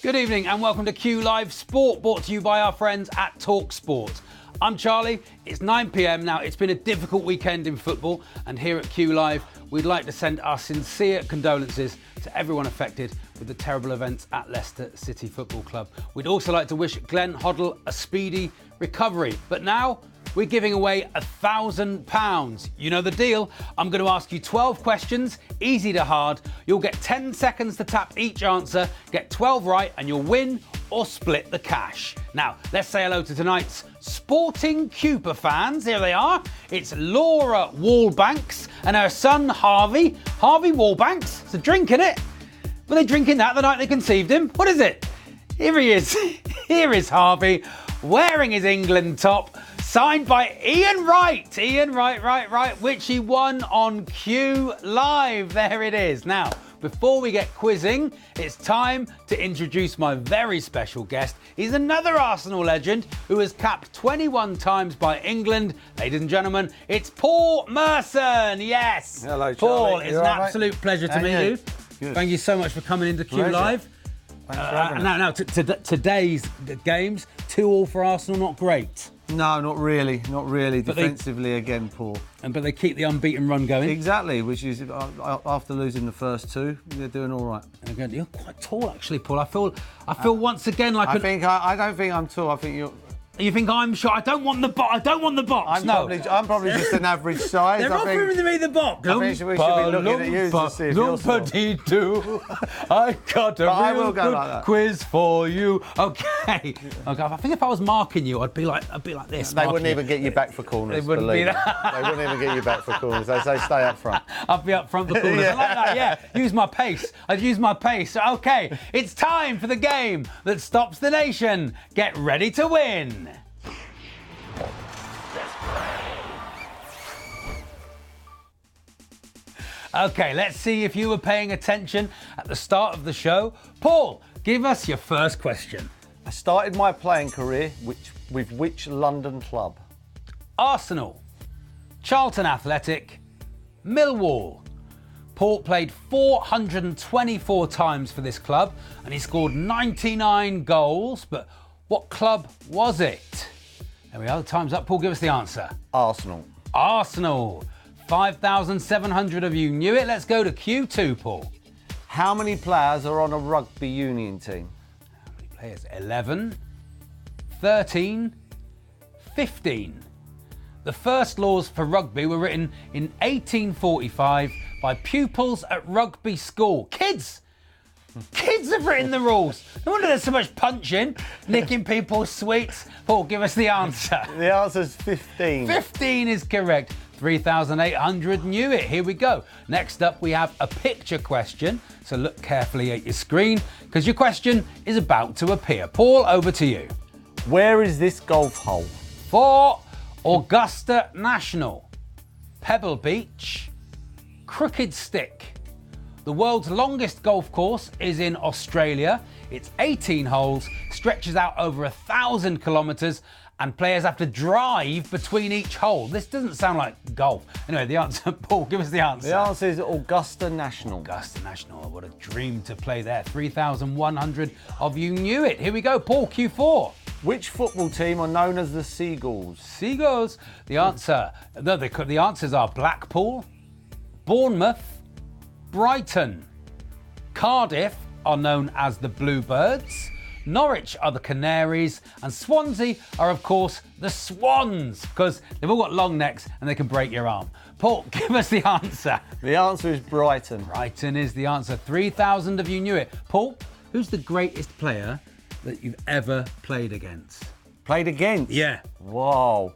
Good evening and welcome to Q Live Sport, brought to you by our friends at TalkSport. I'm Charlie, it's 9 p.m. now. It's been a difficult weekend in football, and here at Q Live, we'd like to send our sincere condolences to everyone affected with the terrible events at Leicester City Football Club. We'd also like to wish Glenn Hoddle a speedy recovery. But now, we're giving away £1,000. You know the deal. I'm going to ask you 12 questions, easy to hard. You'll get 10 seconds to tap each answer, get 12 right, and you'll win or split the cash. Now, let's say hello to tonight's Sporting Cooper fans. Here they are. It's Laura Wallbanks and her son Harvey. Harvey Wallbanks. It's a drink, innit? Were they drinking that the night they conceived him? What is it? Here he is. Here is Harvey, wearing his England top, signed by Ian Wright. Ian Wright, which he won on Q Live. There it is. Now, before we get quizzing, it's time to introduce my very special guest. He's another Arsenal legend who has capped 21 times by England. Ladies and gentlemen, it's Paul Merson. Yes. Hello, Charlie. Paul, it's an absolute pleasure to meet you. Good. Thank you so much for coming into Q Live. Thanks for having us. Today's games, 2-2 for Arsenal, not great. No, not really. But Defensively again, Paul. But they keep the unbeaten run going. Exactly, which is after losing the first two, they're doing all right. And again, you're quite tall, actually, Paul. I feel once again like I don't think I'm tall. I think you're. You think I'm short? I don't want the box. I don't want the box. I'm probably just an average size. They're offering me the box. I think we should be looking at you to see if you're small. I got a real good like quiz for you. Okay. I think if I was marking you, I'd be like this. They wouldn't even get you back for corners. They wouldn't be that. They wouldn't even get you back for corners. They say stay up front. I'd be up front for corners. Yeah. I like that, yeah. Use my pace. I'd use my pace. Okay, it's time for the game that stops the nation. Get ready to win. Okay, let's see if you were paying attention at the start of the show. Paul, give us your first question. I started my playing career with which London club? Arsenal, Charlton Athletic, Millwall. Paul played 424 times for this club and he scored 99 goals, but what club was it? There we are, the time's up. Paul, give us the answer. Arsenal. Arsenal. 5,700 of you knew it. Let's go to Q2, Paul. How many players are on a rugby union team? How many players? 11, 13, 15. The first laws for rugby were written in 1845 by pupils at rugby school. Kids have written the rules. No wonder there's so much punching, nicking people's sweets. Paul, give us the answer. The answer's 15. 15 is correct. 3,800 knew it. Here we go. Next up, we have a picture question. So look carefully at your screen because your question is about to appear. Paul, over to you. Where is this golf hole? For Augusta National, Pebble Beach, Crooked Stick. The world's longest golf course is in Australia. It's 18 holes, stretches out over 1,000 kilometres, and players have to drive between each hole. This doesn't sound like golf. Anyway, the answer, Paul, give us the answer. The answer is Augusta National. Augusta National, what a dream to play there. 3,100 of you knew it. Here we go, Paul, Q4. Which football team are known as the Seagulls? Seagulls. The answer, the answers are Blackpool, Bournemouth, Brighton. Cardiff are known as the Bluebirds. Norwich are the Canaries, and Swansea are, of course, the Swans, because they've all got long necks and they can break your arm. Paul, give us the answer. The answer is Brighton. Brighton is the answer. 3,000 of you knew it. Paul, who's the greatest player that you've ever played against? Played against? Yeah. Wow.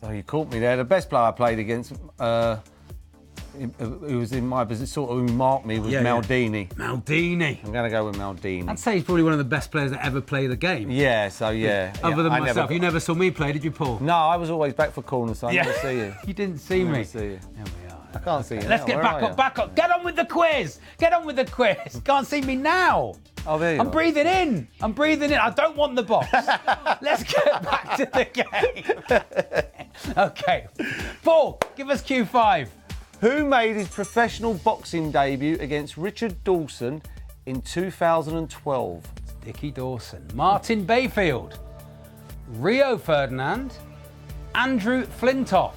So you caught me there. The best player I played against, who was in my position, sort of who marked me, was Maldini. Maldini. I'm going to go with Maldini. I'd say he's probably one of the best players that ever played the game. Yeah, so yeah. Other than myself. You never saw me play, did you, Paul? No, I was always back for corners, so I never see you. You didn't see me. See you. There we are. I can't see you. Let's get back up. Get on with the quiz. Can't see me now. Oh, there you I'm are. breathing in. I don't want the box. Let's get back to the game. Okay. Paul, give us Q5. Who made his professional boxing debut against Richard Dawson in 2012? Dickie Dawson. Martin Bayfield. Rio Ferdinand. Andrew Flintoff.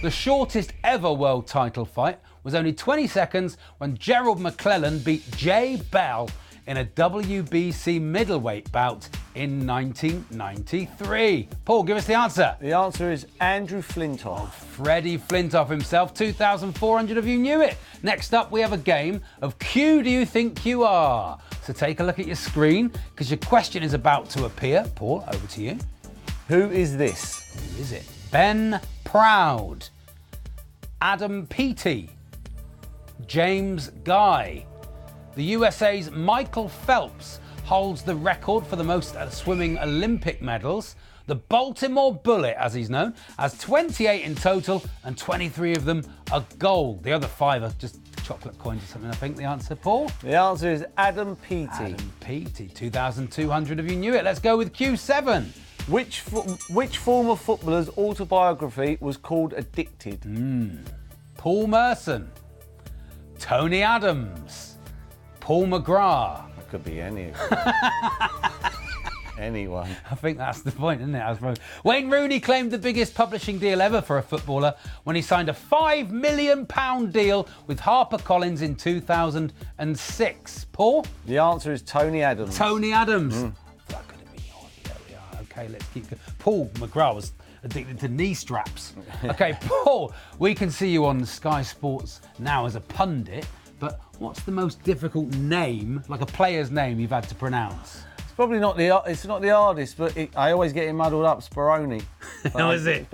The shortest ever world title fight was only 20 seconds when Gerald McClellan beat Jay Bell in a WBC middleweight bout in 1993. Paul, give us the answer. The answer is Andrew Flintoff. Freddie Flintoff himself, 2,400 of you knew it. Next up, we have a game of Q Do You Think You Are? So take a look at your screen, because your question is about to appear. Paul, over to you. Who is this? Who is it? Ben Proud, Adam Peaty, James Guy. The USA's Michael Phelps holds the record for the most swimming Olympic medals. The Baltimore Bullet, as he's known, has 28 in total and 23 of them are gold. The other 5 are just chocolate coins or something, I think. The answer, Paul? The answer is Adam Peaty. Adam Peaty, 2,200 of you knew it. Let's go with Q7. Which former footballer's autobiography was called Addicted? Paul Merson, Tony Adams, Paul McGrath. That could be any. Anyone. I think that's the point, isn't it? I suppose. Wayne Rooney claimed the biggest publishing deal ever for a footballer when he signed a £5 million deal with HarperCollins in 2006. Paul? The answer is Tony Adams. Tony Adams. That could have been yours. There we are. Okay, let's keep going. Paul McGrath was addicted to knee straps. Okay, Paul, we can see you on Sky Sports now as a pundit, but what's the most difficult name, like a player's name, you've had to pronounce? It's probably not the hardest, but I always get it muddled up. Speroni. How is it?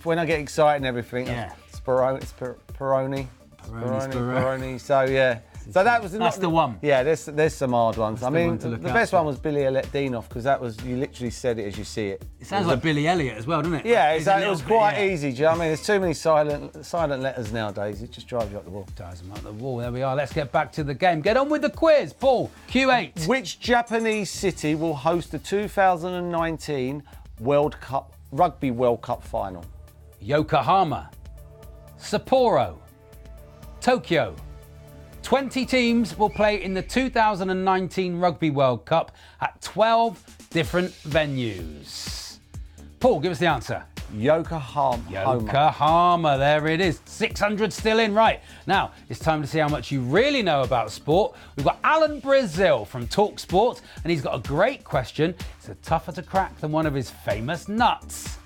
When I get excited and everything, Yeah. Peroni. So yeah. So that's the one. Yeah, there's some hard ones. I mean, one to the look best out one was Billy Dinoff, because that was, you literally said it as you see it. It sounds like Billy Elliot as well, doesn't it? Yeah, It's a it was little bit, quite yeah. easy. Do you know what I mean? There's too many silent letters nowadays. It just drives you up the wall. Ties them up the wall. There we are. Let's get back to the game. Get on with the quiz. Paul, Q8. Which Japanese city will host the 2019 Rugby World Cup final? Yokohama, Sapporo, Tokyo. 20 teams will play in the 2019 Rugby World Cup at 12 different venues. Paul, give us the answer. Yokohama. Yokohama, there it is. 600 still in. Right, now it's time to see how much you really know about sport. We've got Alan Brazil from Talk Sport, and he's got a great question. It's tougher to crack than one of his famous nuts.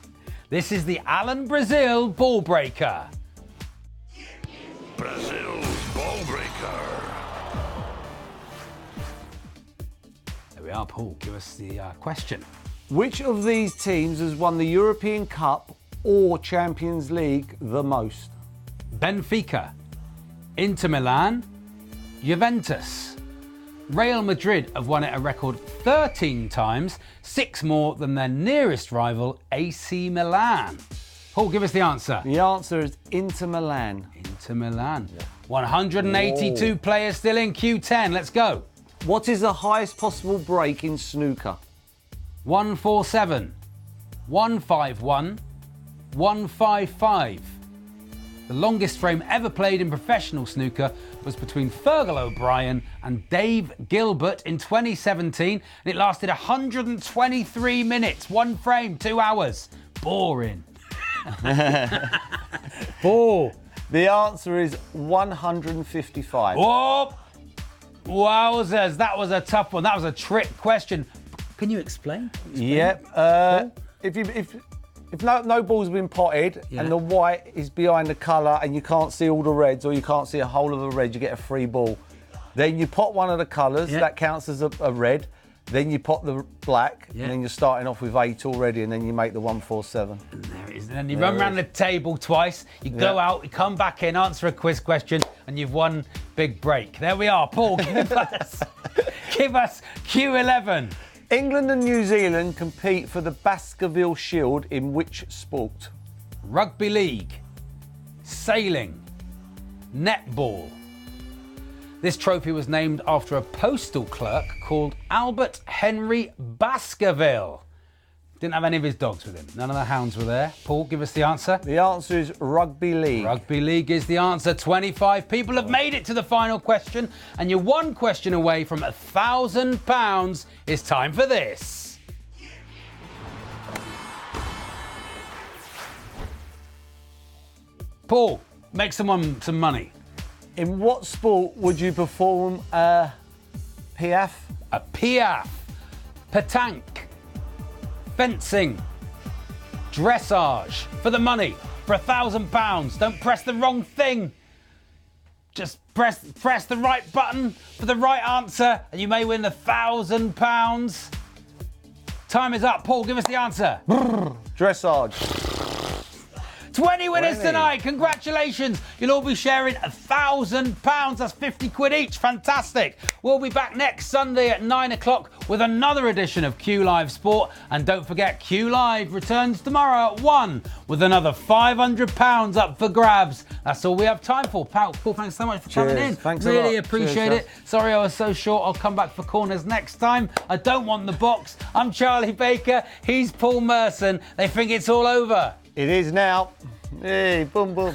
This is the Alan Brazil Ball Breaker. Brazil's Ball Breaker. There we are, Paul. Give us the question. Which of these teams has won the European Cup or Champions League the most? Benfica, Inter Milan, Juventus. Real Madrid have won it a record 13 times, 6 more than their nearest rival, AC Milan. Paul, give us the answer. The answer is Inter Milan. Inter Milan. 182 players still in. Q10, let's go. What is the highest possible break in snooker? 147, 151, 155. The longest frame ever played in professional snooker was between Fergal O'Brien and Dave Gilbert in 2017, and it lasted 123 minutes. One frame, 2 hours. Boring. Paul. The answer is 155. Oh, wowzers. That was a tough one. That was a trick question. Can you explain? Yep. If no ball's been potted and the white is behind the colour and you can't see all the reds, or you can't see a whole of the red, you get a free ball. Then you pot one of the colours, that counts as a red. Then you pot the black, and then you're starting off with 8 already, and then you make the 147. And there it is. And then you run around the table twice, you go out, you come back in, answer a quiz question, and you've won big break. There we are. Paul, give us Q11. England and New Zealand compete for the Baskerville Shield in which sport? Rugby league, sailing, netball. This trophy was named after a postal clerk called Albert Henry Baskerville. Didn't have any of his dogs with him. None of the hounds were there. Paul, give us the answer. The answer is rugby league. Rugby league is the answer. 25 people have made it to the final question, and you're one question away from £1,000. It's time for this. Paul, make someone some money. In what sport would you perform a piaffe? A piaffe, petanque, fencing, dressage. For the money, for £1,000. Don't press the wrong thing. Just press the right button for the right answer, and you may win £1,000. Time is up. Paul, give us the answer. Dressage. 20 winners tonight. Congratulations. You'll all be sharing £1,000. That's 50 quid each. Fantastic. We'll be back next Sunday at 9 o'clock with another edition of Q Live Sport. And don't forget, Q Live returns tomorrow at 1 with another £500 up for grabs. That's all we have time for. Paul, thanks so much for coming in. Thanks really a lot. appreciate it. Sorry I was so short. I'll come back for corners next time. I don't want the box. I'm Charlie Baker. He's Paul Merson. They think it's all over. It is now. Hey, boom, boom.